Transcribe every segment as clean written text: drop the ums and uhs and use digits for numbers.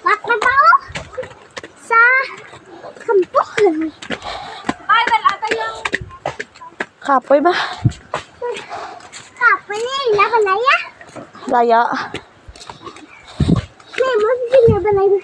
Nagtrabaho sa kampo. Ay, ata yung... Kapoy ba? Kapoy na ila balaya. Laya. May mo din na balaya.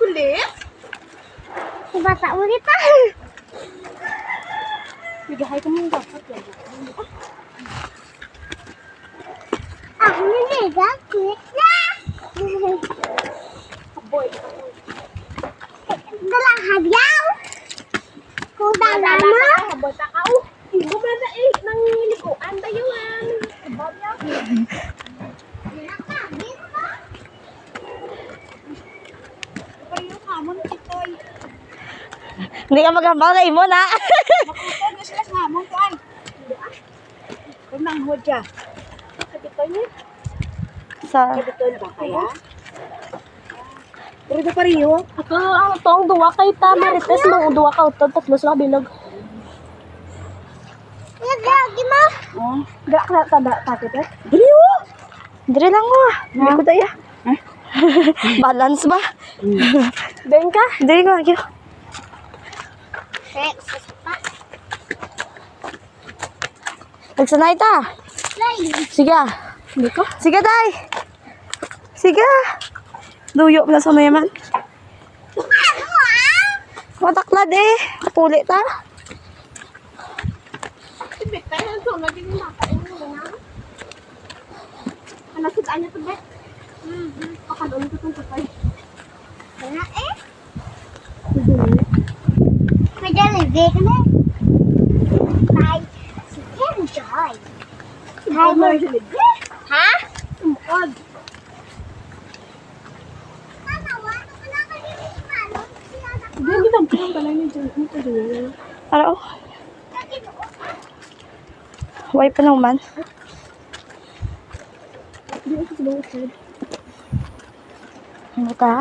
Kulit? Bata ulit pa. Bigahay ko mong dapat yan. Ako niliga. Kulit na. Boy. Dalang hadyaw. Kung dala mo. Boy, takaw. Hindi mo ba na nang likuan tayo nga. Ibab yan. Pareho ka mo na itoy. Hindi ka maghambal kay mo na. Makutog na sila sa hamon ko ay. Kung nang hodya. Kabitoy niya. Sa Kabitoy ba kaya? Pero ba pareho? ako ang tong duwa kay ta Marites mang duwa ka utod tatlo sa bilog. Lagi mo. Oh. Gra ka tada takit eh. Dire lang mo. Hindi ko daya. Balance ba? Ben ka? Dire ko lagi. Nagsanay ta. Sige. Hindi ko. Sige, day. Sige. Luyo na sa mayaman. Mataklad eh. Puli ta. Tibet tayo na ito. Naging makain mo na. Ano sudan niya ito, Bet? Pakadon ko itong kapay. Wala eh. Majaligi ka na. Bye. Si Enjoy. Hi, Marjorie. Ha? Tumukod. Hindi, hindi lang. Kailan pala niya dyan. Ito dyan. Para oh. Huwag pa naman. Hindi ako sa bawat side. Ano ta?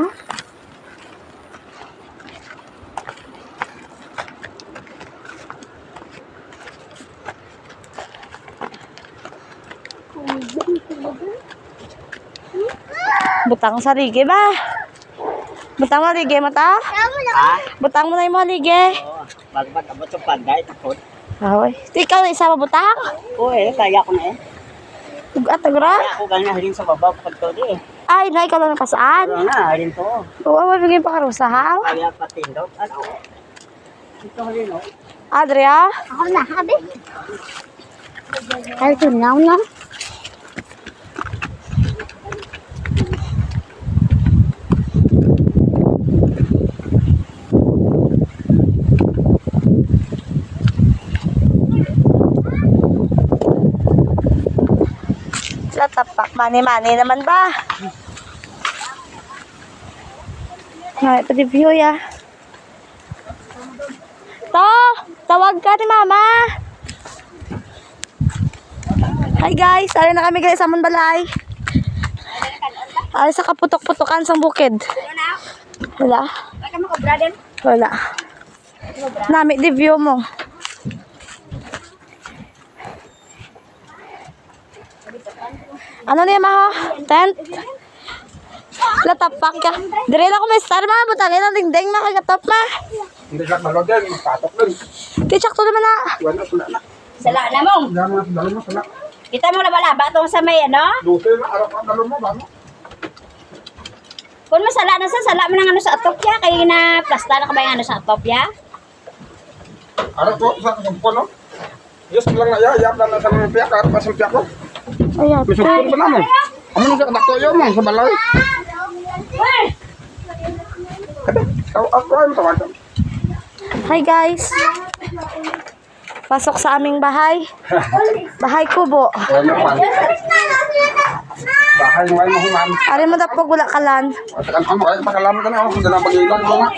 Butang sa rige ba? Butang mo rige mata? Butang mo na yung mga rige. Oo, bago abot sa panday, takot. Ahoy. Ikaw na isa mabutang? Oo kaya ko na eh. Tugat agra? Kaya ako galing halin sa baba pag to di eh. Ay, na ikaw lang napasaan. Pero na, halin to. Oo, mabigay pa karusa ha? Kaya patindog. Ano? Ito halin o. Adria? Ako na, habi. Ay, tunaw na. Tapak mani-mani naman ba? Ay, pati view ya. To, tawag ka ni mama. Hi guys, ari na kami guys sa Monbalay. Ari sa kaputok-putokan sa bukid. Wala. Baka mo ka, brother? Wala. Nami di view mo. Ano niya maho? Tent? Latapak ka. Dire lang ko may star ma. Butangin ang dingding ma. Kagatop ma. Hindi siya malog yan, patok din. Tichak to naman na. Wala, sula na. Sala na mong. Dami na, dalo mo, sula. Kita mo na balaba itong sa may ano? Dute na, araw ka, dalo mo, ba mo? Kung masala na sala mo ng ano sa atopya. Kaya na plasta na ka ba yung ano sa atopya? Araw ko, sa kasumpo, no? Yes, lang na, yap lang na sa mga piyak, araw pa sa piyak ko. Ayan. May sumpo pa naman. Amo na siya kadako yun, man, sa balay. Kada, ako ay matawagan. Hi guys. Pasok sa aming bahay. Bahay kubo. Wala man. Bahay mo ay mahuman. Ari mo dapog wala kalan. At kan amo ay pakalam ka na, ako kung ganang pag-ilan ko nga.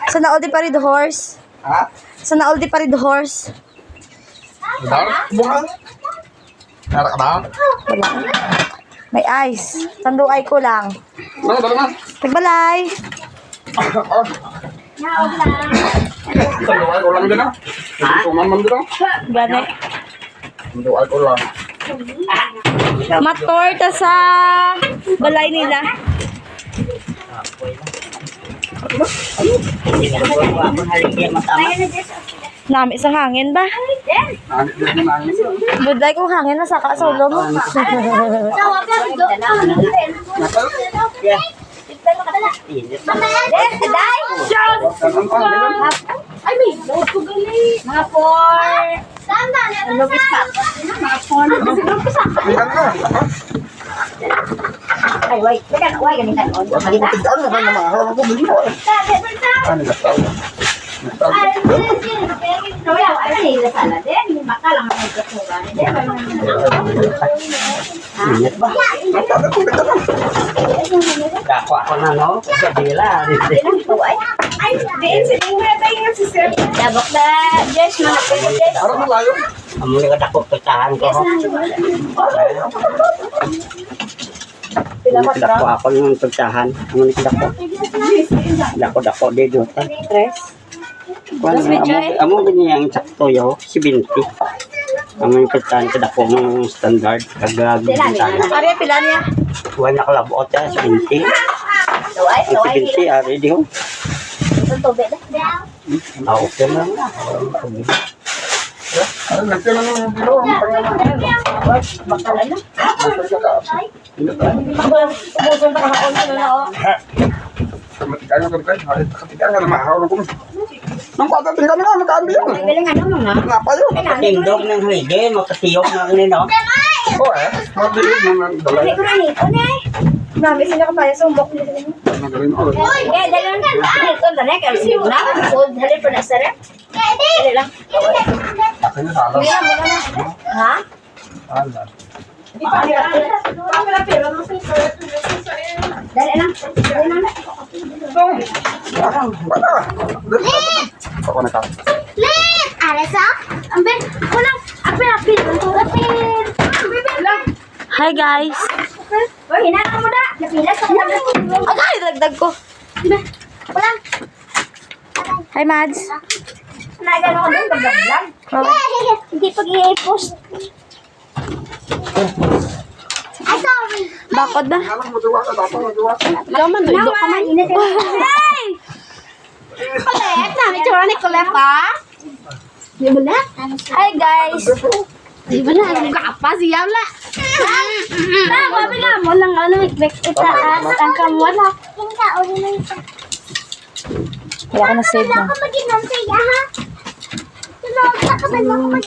Sa naol di pa rin the horse. Ha? Sa nauldi pa rin the horse. Dar, bunga. Nara ka ba? Wala. May ice. Tanduay ko lang. Ano, dala na. Tagbalay. Oh. Tanduay ko lang din ah. Tuman man din ah. Gani. Tanduay ko lang. Matorta sa balay nila. Nami isang hangin ba? Nangit din na nangit. Buday kong hangin na saka sa ulo mo. Ay, may load ko gali. Mga 4. Lubis pa. Mga 4. Ikan na. Ay, wait. Wait, ganito. Ano ba naman? Ako ko bili mo. Ano ka tao? Ingat ba? Ano ko bili mo? Dako ako na, no? Kabila. Ay, din si Dinga tayo si Sir. Dabok na, Jess, mga Jess. Ano na layo? Amo nga dako pagtahan ko. Dako ako ng pagtahan. Amo ni dako. Dako dito. Amo ganyan sakto yo, 70. Amo yung pagtahan ko dako ng standard. Kagag tayo. Arya pila niya. Kuha na kalabot sa 70. Ang 70 ari di ho. Okay na. Ano nagtira na yung bilo? Bakalan na. Ubusong pa kahapon sila na o. Matigaan nga tayo. Matigaan nga na mahaw ko. Nang pata tinggal nga, magkandi yun. Galing ano mo nga? Napa yun? Tindog ng hige, makatiyok na nino. Oo eh. Mabilis mo nang dalay. Ay, kurang ito na eh. Nami sila ka pa sumbok nila. Magaling ako. Uy, kaya dalawang ito na rin. Kasi na, food, halip pa na sa rin. Dali lang. Akin na sana. Ha? Sana. Dali lang. Wala. Ako na ka. Lit! Alas ah? Ambil, kulang. Apil. Lang. Hi guys. Uy, hinaan mo na. Napilas ako na. Agay, dagdag ko. Kulang. Hi Mads. Nagano ko doon, baglag. Hindi pag-i-post. Ay, sorry. Bakod na. Alam mo, duwa ka. Dapat magawa ka. Laman do ido ka man. Hey! Colette, namin tsura ni Colette pa. Di ba na? Hi guys. Di ba na? Ang gapa siya wala. Mami na mo lang ano, itaas ang kamwala. Hindi uli na ito. Kaya ko na save Wala na. ko mag-inantay, ha? Tulog ka ba?